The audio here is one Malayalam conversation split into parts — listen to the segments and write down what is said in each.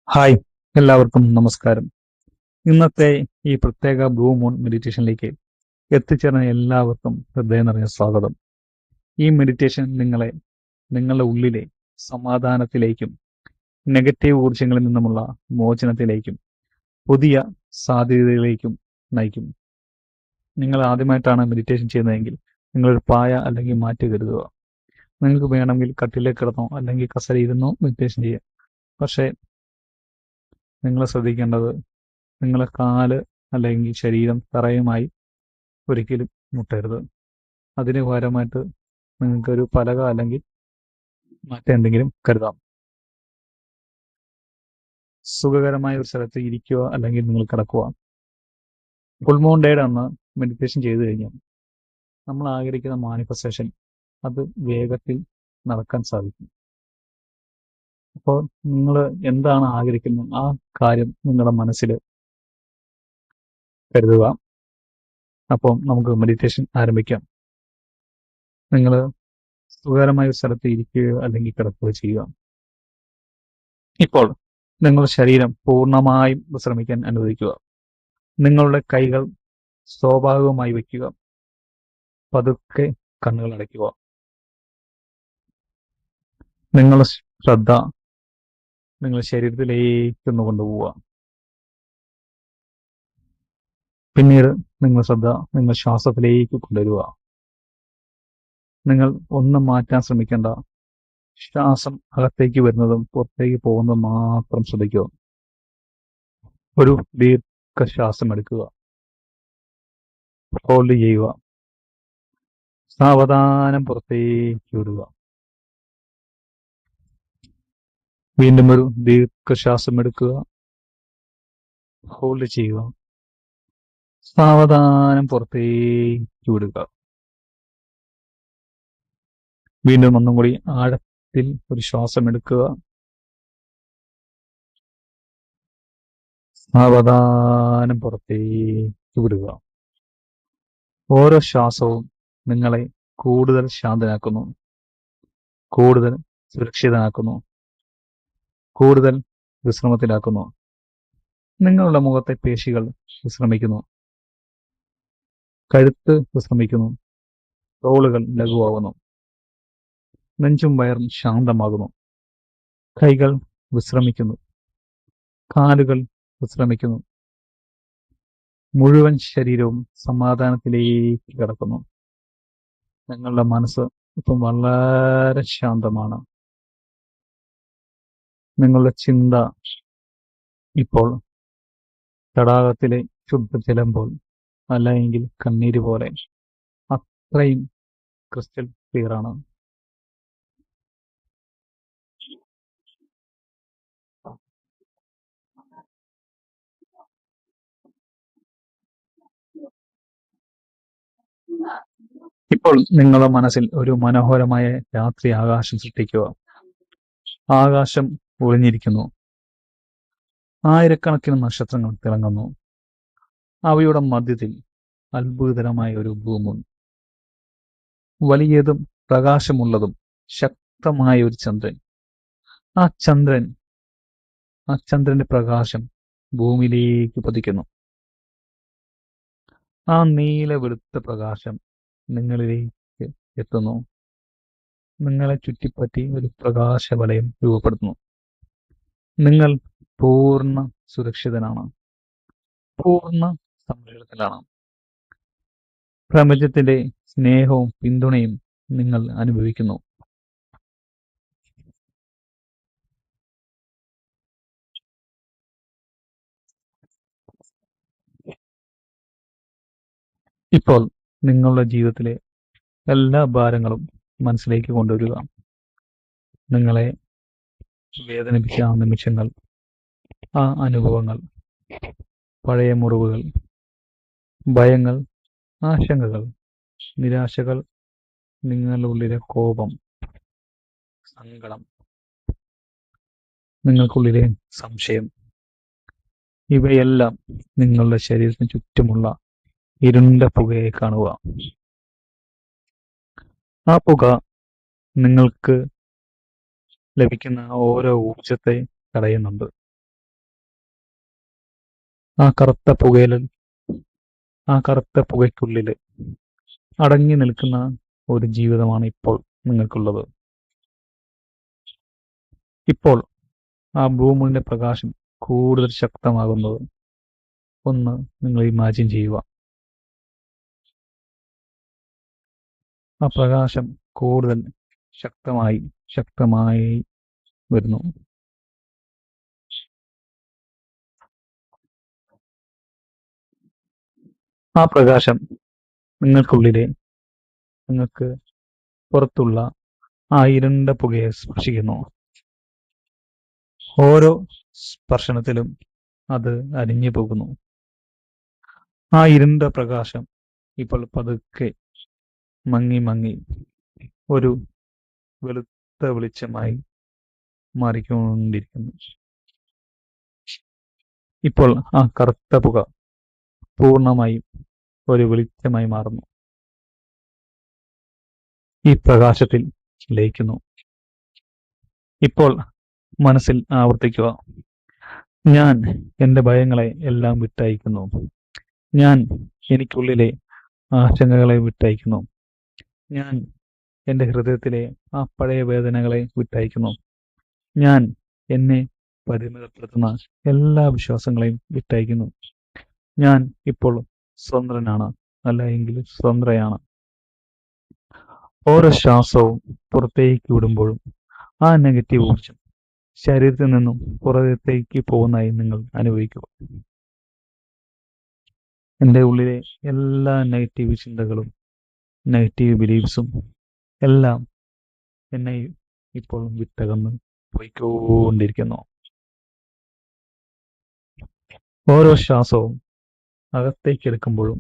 ഹായ്, എല്ലാവർക്കും നമസ്കാരം. ഇന്നത്തെ ഈ പ്രത്യേക ബ്ലൂ മൂൺ മെഡിറ്റേഷനിലേക്ക് എത്തിച്ചേർന്ന എല്ലാവർക്കും ഹൃദയം നിറഞ്ഞ സ്വാഗതം. ഈ മെഡിറ്റേഷൻ നിങ്ങളെ നിങ്ങളുടെ ഉള്ളിലെ സമാധാനത്തിലേക്കും നെഗറ്റീവ് ഊർജ്ജങ്ങളിൽ നിന്നുമുള്ള മോചനത്തിലേക്കും പുതിയ സാധ്യതകളിലേക്കും നയിക്കും. നിങ്ങൾ ആദ്യമായിട്ടാണ് മെഡിറ്റേഷൻ ചെയ്യുന്നതെങ്കിൽ നിങ്ങളൊരു പായ അല്ലെങ്കിൽ മാറ്റ് കരുതുക. നിങ്ങൾക്ക് വേണമെങ്കിൽ കട്ടിലേക്ക് കിടന്നോ അല്ലെങ്കിൽ കസേരയിരുന്നോ മെഡിറ്റേഷൻ ചെയ്യാം. പക്ഷേ നിങ്ങൾ ശ്രദ്ധിക്കേണ്ടത് നിങ്ങളെ കാല് അല്ലെങ്കിൽ ശരീരം തറയുമായി ഒരിക്കലും മുട്ടരുത്. അതിന് പകരമായിട്ട് നിങ്ങൾക്കൊരു പലക അല്ലെങ്കിൽ മറ്റെന്തെങ്കിലും കരുതാം. സുഖകരമായ ഒരു സ്ഥലത്ത് ഇരിക്കുക അല്ലെങ്കിൽ നിങ്ങൾ കിടക്കുക. ഫുൾ മൂൺ ഡേയുടെ അന്ന് മെഡിറ്റേഷൻ ചെയ്തു കഴിഞ്ഞാൽ നമ്മൾ ആഗ്രഹിക്കുന്ന മാനിഫെസ്റ്റേഷൻ അത് വേഗത്തിൽ നടക്കാൻ സാധിക്കും. അപ്പോൾ നിങ്ങൾ എന്താണ് ആഗ്രഹിക്കുന്നത് ആ കാര്യം നിങ്ങളുടെ മനസ്സിൽ കരുതുക. അപ്പോൾ നമുക്ക് മെഡിറ്റേഷൻ ആരംഭിക്കാം. നിങ്ങൾ സുഖകരമായ ഒരു സ്ഥലത്ത് ഇരിക്കുകയോ അല്ലെങ്കിൽ കിടക്കുകയോ ചെയ്യുക. ഇപ്പോൾ നിങ്ങളുടെ ശരീരം പൂർണ്ണമായും വിശ്രമിക്കാൻ അനുവദിക്കുക. നിങ്ങളുടെ കൈകൾ സ്വാഭാവികമായി വയ്ക്കുക. പതുക്കെ കണ്ണുകൾ അടയ്ക്കുക. നിങ്ങളുടെ ശ്രദ്ധ നിങ്ങളുടെ ശരീരത്തിലേക്ക് ഒന്ന് കൊണ്ടുപോവുക. പിന്നീട് നിങ്ങളുടെ ശ്രദ്ധ നിങ്ങൾ ശ്വാസത്തിലേക്ക് കൊണ്ടുവരിക. നിങ്ങൾ ഒന്നും മാറ്റാൻ ശ്രമിക്കേണ്ട. ശ്വാസം അകത്തേക്ക് വരുന്നതും പുറത്തേക്ക് പോകുന്നതും മാത്രം ശ്രദ്ധിക്കുക. ഒരു ദീർഘശ്വാസം എടുക്കുക. ഹോൾഡ് ചെയ്യുക. സാവധാനം പുറത്തേക്ക് വിടുക. വീണ്ടും ഒരു ദീർഘശ്വാസം എടുക്കുക. ഹോൾഡ് ചെയ്യുക. സാവധാനം പുറത്തേക്ക് വിടുക. വീണ്ടും ഒന്നും കൂടി ആഴത്തിൽ ഒരു ശ്വാസം എടുക്കുക. സാവധാനം പുറത്തേക്ക് വിടുക. ഓരോ ശ്വാസവും നിങ്ങളെ കൂടുതൽ ശാന്തനാക്കുന്നു, കൂടുതൽ സുരക്ഷിതനാക്കുന്നു, കൂടുതൽ വിശ്രമത്തിലാക്കുന്നു. നിങ്ങളുടെ മുഖത്തെ പേശികൾ വിശ്രമിക്കുന്നു, കഴുത്ത് വിശ്രമിക്കുന്നു, തോളുകൾ ലഘുവാകുന്നു, നെഞ്ചും വയറും ശാന്തമാകുന്നു, കൈകൾ വിശ്രമിക്കുന്നു, കാലുകൾ വിശ്രമിക്കുന്നു, മുഴുവൻ ശരീരവും സമാധാനത്തിലേക്ക് കിടക്കുന്നു. നിങ്ങളുടെ മനസ്സ് ഇപ്പം വളരെ ശാന്തമാണ്. നിങ്ങളുടെ ചിന്ത ഇപ്പോൾ തടാകത്തിലെ ശുദ്ധജലം പോലെ, അല്ലെങ്കിൽ കണ്ണീര് പോലെ അത്രയും ക്രിസ്റ്റൽ ക്ലിയർ ആണ്. ഇപ്പോൾ നിങ്ങളുടെ മനസ്സിൽ ഒരു മനോഹരമായ രാത്രി ആകാശം സൃഷ്ടിക്കുക. ആകാശം ഒളിഞ്ഞിരിക്കുന്നു. ആയിരക്കണക്കിന് നക്ഷത്രങ്ങൾ തിളങ്ങുന്നു. അവയുടെ മധ്യത്തിൽ അത്ഭുതകരമായ ഒരു ഭൂമി, വലിയതും പ്രകാശമുള്ളതും ശക്തമായ ഒരു ചന്ദ്രൻ. ആ ചന്ദ്രന്റെ പ്രകാശം ഭൂമിയിലേക്ക് പതിക്കുന്നു. ആ നീല വെളുത്ത പ്രകാശം നിങ്ങളിലേക്ക് എത്തുന്നു. നിങ്ങളെ ചുറ്റിപ്പറ്റി ഒരു പ്രകാശവലയം രൂപപ്പെടുത്തുന്നു. നിങ്ങൾ പൂർണ്ണ സുരക്ഷിതനാണ്, പൂർണ്ണ സംരക്ഷണത്തിലാണ്. പ്രപഞ്ചത്തിന്റെ സ്നേഹവും പിന്തുണയും നിങ്ങൾ അനുഭവിക്കുന്നു. ഇപ്പോൾ നിങ്ങളുടെ ജീവിതത്തിലെ എല്ലാ ഭാരങ്ങളും മനസ്സിലേക്ക് കൊണ്ടുവരിക. നിങ്ങളെ വേദനിപ്പിച്ച ആ നിമിഷങ്ങൾ, ആ അനുഭവങ്ങൾ, പഴയ മുറിവുകൾ, ഭയങ്ങൾ, ആശങ്കകൾ, നിരാശകൾ, നിങ്ങളുടെ ഉള്ളിലെ കോപം, സങ്കടം, നിങ്ങൾക്കുള്ളിലെ സംശയം, ഇവയെല്ലാം നിങ്ങളുടെ ശരീരത്തിന് ചുറ്റുമുള്ള ഇരുണ്ട പുകയെ കാണുക. ആ പുക നിങ്ങൾക്ക് ലഭിക്കുന്ന ഓരോ ഊർജത്തെ തടയുന്നുണ്ട്. ആ കറുത്ത പുകയില ആ കറുത്ത പുകയ്ക്കുള്ളില് അടങ്ങി നിൽക്കുന്ന ഒരു ജീവിതമാണ് ഇപ്പോൾ നിങ്ങൾക്കുള്ളത്. ഇപ്പോൾ ആ ഭൂമിയുടെ പ്രകാശം കൂടുതൽ ശക്തമാകുന്നത് ഒന്ന് നിങ്ങൾ ഇമാജിൻ ചെയ്യുക. ആ പ്രകാശം കൂടുതൽ ശക്തമായി ശക്തമായി വരുന്നു. ആ പ്രകാശം നിങ്ങൾക്ക് പുറത്തുള്ള ആ ഇരുണ്ട പുകയെ സ്പർശിക്കുന്നു. ഓരോ സ്പർശനത്തിലും അത് അലിഞ്ഞു പോകുന്നു. ആ ഇരുണ്ട പ്രകാശം ഇപ്പോൾ പതുക്കെ മങ്ങി മങ്ങി ഒരു വെളുത്ത വെളിച്ചമായി മാറിക്കൊണ്ടിരിക്കുന്നു. ഇപ്പോൾ ആ കറുത്ത പുക പൂർണ്ണമായും ഒരു വെളിച്ചമായി മാറുന്നു. ഈ പ്രകാശത്തിൽ ലയിക്കുന്നു. ഇപ്പോൾ മനസ്സിൽ ആവർത്തിക്കുക, ഞാൻ എൻ്റെ ഭയങ്ങളെ എല്ലാം വിട്ടയക്കുന്നു. ഞാൻ എനിക്കുള്ളിലെ ആശങ്കകളെ വിട്ടയക്കുന്നു. ഞാൻ എൻ്റെ ഹൃദയത്തിലെ ആ പഴയ വേദനകളെ വിട്ടയക്കുന്നു. ഞാൻ എന്നെ പരിമിതപ്പെടുത്തുന്ന എല്ലാ വിശ്വാസങ്ങളെയും വിട്ടയക്കുന്നു. ഞാൻ ഇപ്പോൾ സ്വതന്ത്രനാണ്, അല്ല എങ്കിൽ സ്വതന്ത്രയാണ്. ഓരോ ശ്വാസവും പുറത്തേക്ക് വിടുമ്പോഴും ആ നെഗറ്റീവ് ഊർജം ശരീരത്തിൽ നിന്നും പുറത്തേക്ക് പോകുന്നതായി നിങ്ങൾ അനുഭവിക്കുക. എൻ്റെ ഉള്ളിലെ എല്ലാ നെഗറ്റീവ് ചിന്തകളും നെഗറ്റീവ് ബിലീഫ്സും എല്ലാം എന്നെ ഇപ്പോൾ വിട്ടകന്ന് പോയിക്കൊണ്ടിരിക്കുന്നു. ഓരോ ശ്വാസവും അകത്തേക്ക് എടുക്കുമ്പോഴും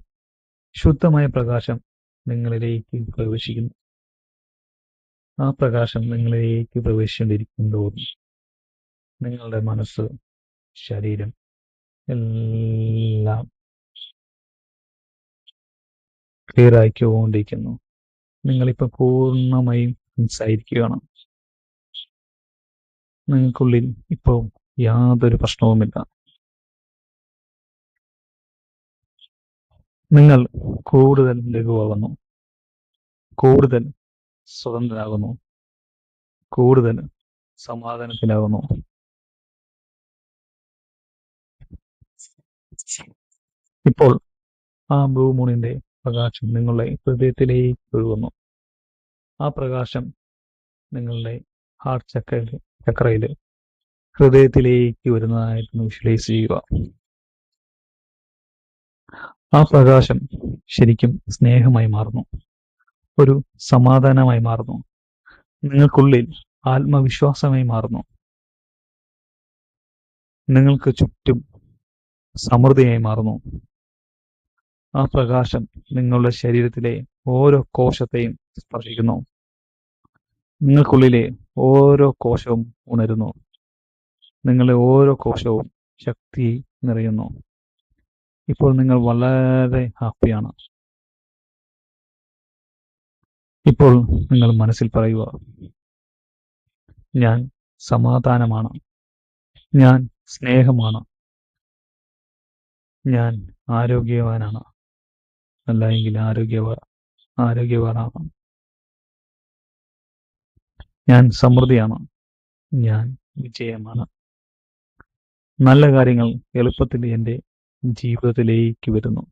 ശുദ്ധമായ പ്രകാശം നിങ്ങളിലേക്ക് പ്രവേശിക്കുന്നു. ആ പ്രകാശം നിങ്ങളിലേക്ക് പ്രവേശിച്ചുകൊണ്ടിരിക്കുമ്പോൾ നിങ്ങളുടെ മനസ്സ്, ശരീരം എല്ലാം ക്ലിയർ ആയിക്കൊണ്ടിരിക്കുന്നു. നിങ്ങളിപ്പോൾ പൂർണ്ണമായും സംസാരിക്കുകയാണ്. നിങ്ങൾക്കുള്ളിൽ ഇപ്പോൾ യാതൊരു പ്രശ്നവുമില്ല. നിങ്ങൾ കൂടുതൽ ലഘുവാകുന്നു, കൂടുതൽ സ്വതന്ത്രനാകുന്നു, കൂടുതൽ സമാധാനത്തിലാകുന്നു. ഇപ്പോൾ ആ ബ്ലൂ മൂണിന്റെ പ്രകാശം നിങ്ങളുടെ ഹൃദയത്തിലേക്ക് ഒഴുകുന്നു. ആ പ്രകാശം നിങ്ങളുടെ ഹാർട്ട് ചക്രയില് ഹൃദയത്തിലേക്ക് വരുന്നതായിട്ട് വിഷ്വലൈസ് ചെയ്യുക. ആ പ്രകാശം ശരിക്കും സ്നേഹമായി മാറുന്നു, ഒരു സമാധാനമായി മാറുന്നു, നിങ്ങൾക്കുള്ളിൽ ആത്മവിശ്വാസമായി മാറുന്നു. നിങ്ങൾക്ക് ചുറ്റും സമൃദ്ധിയായി മാറുന്നു. ആ പ്രകാശം നിങ്ങളുടെ ശരീരത്തിലെ ഓരോ കോശത്തെയും സ്പർശിക്കുന്നു. നിങ്ങൾക്കുള്ളിലെ ഓരോ കോശവും ഉണരുന്നു. നിങ്ങളുടെ ഓരോ കോശവും ശക്തി നിറയുന്നു. ഇപ്പോൾ നിങ്ങൾ വളരെ ഹാപ്പിയാണ്. ഇപ്പോൾ നിങ്ങൾ മനസ്സിൽ പറയുക, ഞാൻ സമാധാനമാണ്, ഞാൻ സ്നേഹമാണ്, ഞാൻ ആരോഗ്യവാനാണ്, അല്ല എങ്കിൽ ആരോഗ്യവാനാണ്, ഞാൻ സമൃദ്ധിയാണ്, ഞാൻ വിജയമാണ്. നല്ല കാര്യങ്ങൾ എളുപ്പത്തിൽ എൻ്റെ ജീവിതത്തിലേക്ക് വരുന്നു.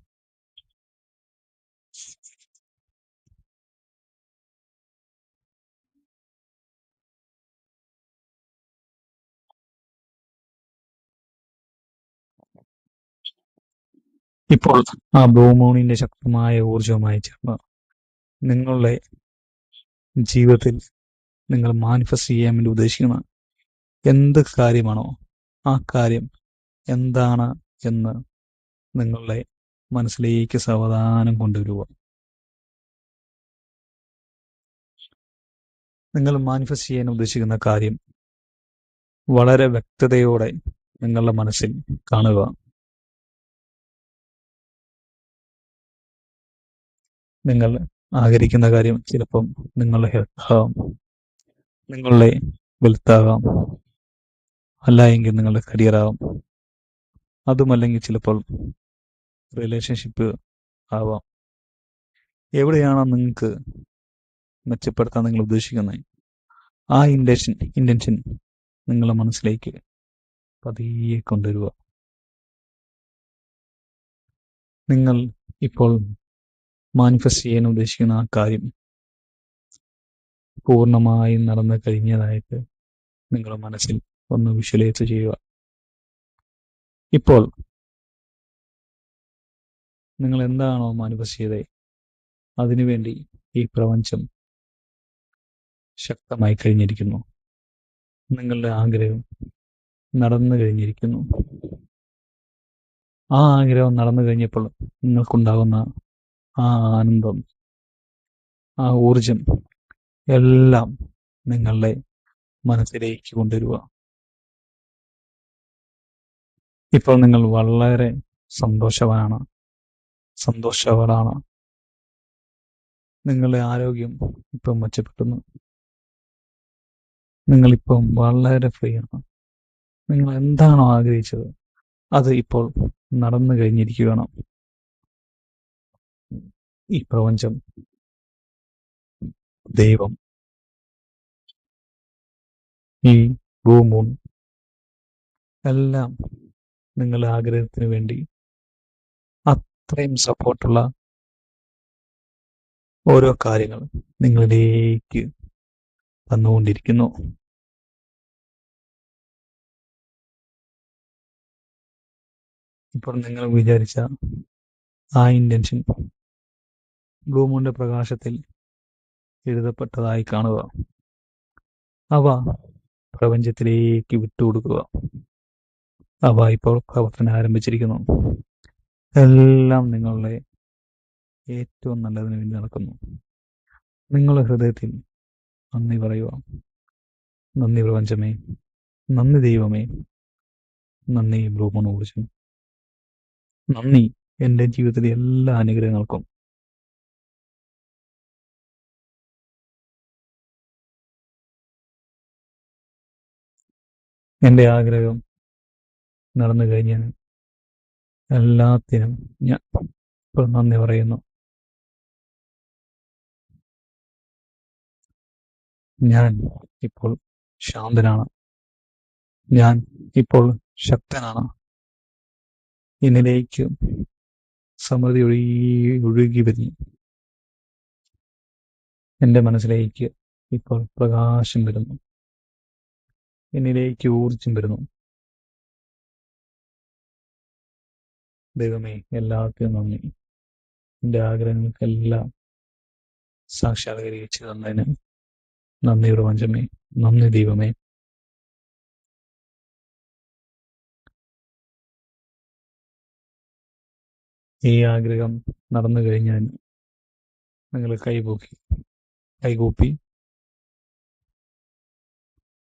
ഇപ്പോൾ ആ ബ്ലൂ മൂണിന്റെ ശക്തമായ ഊർജവുമായി ചേർന്ന് നിങ്ങളുടെ ജീവിതത്തിൽ നിങ്ങൾ മാനിഫെസ്റ്റ് ചെയ്യാൻ വേണ്ടി ഉദ്ദേശിക്കുന്ന എന്ത് കാര്യമാണോ ആ കാര്യം എന്താണ് എന്ന് നിങ്ങളുടെ മനസ്സിലേക്ക് സാവധാനം കൊണ്ടുവരിക. നിങ്ങൾ മാനിഫെസ്റ്റ് ചെയ്യാൻ ഉദ്ദേശിക്കുന്ന കാര്യം വളരെ വ്യക്തതയോടെ നിങ്ങളുടെ മനസ്സിൽ കാണുക. നിങ്ങൾ ആഗ്രഹിക്കുന്ന കാര്യം ചിലപ്പം നിങ്ങളുടെ ഹെൽത്ത് ആകാം, നിങ്ങളുടെ വെൽത്ത് ആകാം, അല്ല എങ്കിൽ നിങ്ങളുടെ കരിയർ ആകാം, അതുമല്ലെങ്കിൽ ചിലപ്പോൾ റിലേഷൻഷിപ്പ് ആവാം. എവിടെയാണോ നിങ്ങൾക്ക് മെച്ചപ്പെടുത്താൻ നിങ്ങൾ ഉദ്ദേശിക്കുന്നത്, ആ ഇൻറ്റൻഷൻ നിങ്ങളുടെ മനസ്സിലേക്ക് പതിയെ കൊണ്ടുവരിക. നിങ്ങൾ ഇപ്പോൾ മാനിഫെസ്റ്റ് ചെയ്യാൻ ഉദ്ദേശിക്കുന്ന ആ കാര്യം പൂർണ്ണമായും നടന്നു കഴിഞ്ഞതായിട്ട് നിങ്ങളുടെ മനസ്സിൽ ഒന്ന് വിഷ്വലൈസ് ചെയ്യുക. ഇപ്പോൾ നിങ്ങൾ എന്താണോ മാനിഫെസ്റ്റ് ചെയ്തത്, അതിനുവേണ്ടി ഈ പ്രപഞ്ചം ശക്തമായി കഴിഞ്ഞിരിക്കുന്നു. നിങ്ങളുടെ ആഗ്രഹം നടന്നു കഴിഞ്ഞിരിക്കുന്നു. ആ ആഗ്രഹം നടന്നു കഴിഞ്ഞപ്പോൾ നിങ്ങൾക്കുണ്ടാകുന്ന ആ ആനന്ദം, ആ ഊർജം എല്ലാം നിങ്ങളുടെ മനസ്സിലേക്ക് കൊണ്ടുവരിക. ഇപ്പോൾ നിങ്ങൾ വളരെ സന്തോഷവാനാണ്. നിങ്ങളുടെ ആരോഗ്യം ഇപ്പം മെച്ചപ്പെടുന്നു. നിങ്ങളിപ്പം വളരെ ഫ്രീ ആണ്. നിങ്ങൾ എന്താണോ ആഗ്രഹിച്ചത് അത് ഇപ്പോൾ നടന്നു കഴിഞ്ഞിരിക്കുകയാണ്. ഈ പ്രപഞ്ചം, ദൈവം, ഈ ഭൂമൂൺ എല്ലാം നിങ്ങളുടെ ആഗ്രഹത്തിന് വേണ്ടി അത്രയും സപ്പോർട്ടുള്ള ഓരോ കാര്യങ്ങൾ നിങ്ങളിലേക്ക് തന്നുകൊണ്ടിരിക്കുന്നു. ഇപ്പോൾ നിങ്ങൾ വിചാരിച്ച ആ ഇൻറ്റൻഷൻ ബ്ലൂ മൂണിന്റെ പ്രകാശത്തിൽ എഴുതപ്പെട്ടതായി കാണുക. അവ പ്രപഞ്ചത്തിലേക്ക് വിട്ടുകൊടുക്കുക. അവ ഇപ്പോൾ പ്രവർത്തനം ആരംഭിച്ചിരിക്കുന്നു. എല്ലാം നിങ്ങളുടെ ഏറ്റവും നല്ലതിന് വേണ്ടി നടക്കുന്നു. നിങ്ങളുടെ ഹൃദയത്തിൽ നന്ദി പറയുക. നന്ദി പ്രപഞ്ചമേ, നന്ദി ദൈവമേ, നന്ദി ബ്ലൂ മൂൺ ഊർജം, നന്ദി എൻ്റെ ജീവിതത്തിലെ എല്ലാ അനുഗ്രഹങ്ങൾക്കും. എൻ്റെ ആഗ്രഹം നടന്നു കഴിഞ്ഞാൽ എല്ലാത്തിനും ഞാൻ ഇപ്പോൾ നന്ദി പറയുന്നു. ഞാൻ ഇപ്പോൾ ശാന്തനാണ്. ഞാൻ ഇപ്പോൾ ശക്തനാണ്. എന്നിലേക്ക് സമൃദ്ധി ഒഴുകി വരുന്നു. എൻ്റെ മനസ്സിലേക്ക് ഇപ്പോൾ പ്രകാശം വരുന്നു. എന്നിലേക്ക് ഊർജം വരുന്നു. ദൈവമേ, എല്ലാവർക്കും നന്ദി. എൻ്റെ ആഗ്രഹങ്ങൾക്കെല്ലാം സാക്ഷാത്കരിച്ച് തന്നതിന് നന്ദി പ്രപഞ്ചമേ, നന്ദി ദൈവമേ. ഈ ആഗ്രഹം നടന്നു കഴിഞ്ഞാൽ നിങ്ങൾ കൈകൂപ്പി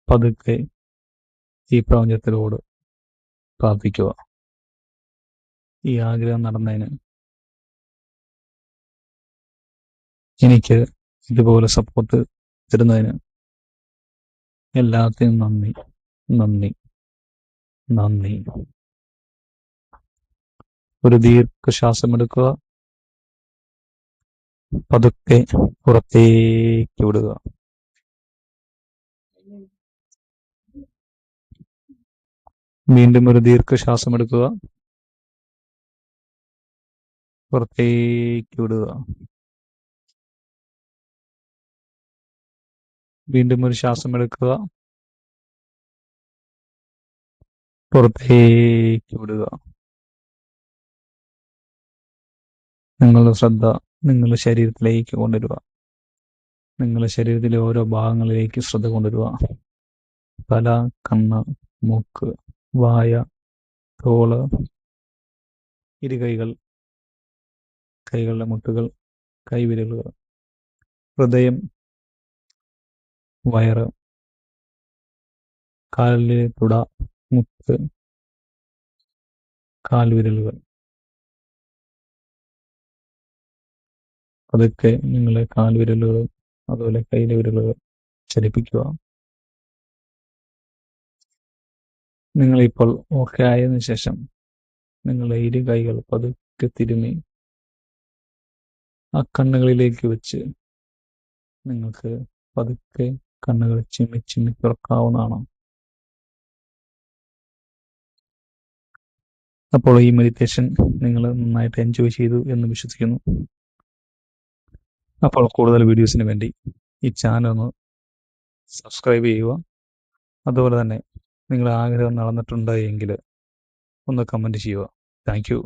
പതുക്കെ ഈ പ്രപഞ്ചത്തിലോട് പ്രാർത്ഥിക്കുക. ഈ ആഗ്രഹം നടന്നതിന്, എനിക്ക് ഇതുപോലെ സപ്പോർട്ട് തരുന്നതിന് എല്ലാത്തിനും നന്ദി, നന്ദി, നന്ദി. ഒരു ദീർഘശ്വാസം എടുക്കുക. പതുക്കെ പുറത്തേക്ക് വിടുക. വീണ്ടും ഒരു ദീർഘശ്വാസം എടുക്കുക. പുറത്തേക്ക് വിടുക. വീണ്ടും ഒരു ശ്വാസം എടുക്കുക. പുറത്തേക്ക് വിടുക. നിങ്ങളുടെ ശ്രദ്ധ നിങ്ങളുടെ ശരീരത്തിലേക്ക് കൊണ്ടുവരിക. നിങ്ങളുടെ ശരീരത്തിലെ ഓരോ ഭാഗങ്ങളിലേക്ക് ശ്രദ്ധ കൊണ്ടുവരിക. തല, കണ്ണ്, മൂക്ക്, വായ, തോള്, ഇരുകൈകൾ, കൈകളുടെ മുട്ടുകൾ, കൈവിരലുകൾ, ഹൃദയം, വയറ്, കാലിലെ തുട, മുട്ട്, കാൽവിരലുകൾ. അതൊക്കെ നിങ്ങളെ കാൽവിരലുകൾ, അതുപോലെ കൈയിലെ വിരലുകൾ ചലിപ്പിക്കുക. നിങ്ങളിപ്പോൾ ഓക്കെ ആയതിനു ശേഷം നിങ്ങളുടെ ഇരു കൈകൾ പതുക്കെ തിരുമ്മി ആ കണ്ണുകളിലേക്ക് വെച്ച് നിങ്ങൾക്ക് പതുക്കെ കണ്ണുകൾ ചിമ്മി ചിമ്മി തുറക്കാവുന്നതാണ്. അപ്പോൾ ഈ മെഡിറ്റേഷൻ നിങ്ങൾ നന്നായിട്ട് എൻജോയ് ചെയ്തു എന്ന് വിശ്വസിക്കുന്നു. അപ്പോൾ കൂടുതൽ വീഡിയോസിന് വേണ്ടി ഈ ചാനൽ ഒന്ന് സബ്സ്ക്രൈബ് ചെയ്യുക. അതുപോലെ തന്നെ നിങ്ങളുടെ ആഗ്രഹം നടന്നിട്ടുണ്ട് എങ്കിൽ ഒന്ന് കമൻറ്റ് ചെയ്യുക. Thank you.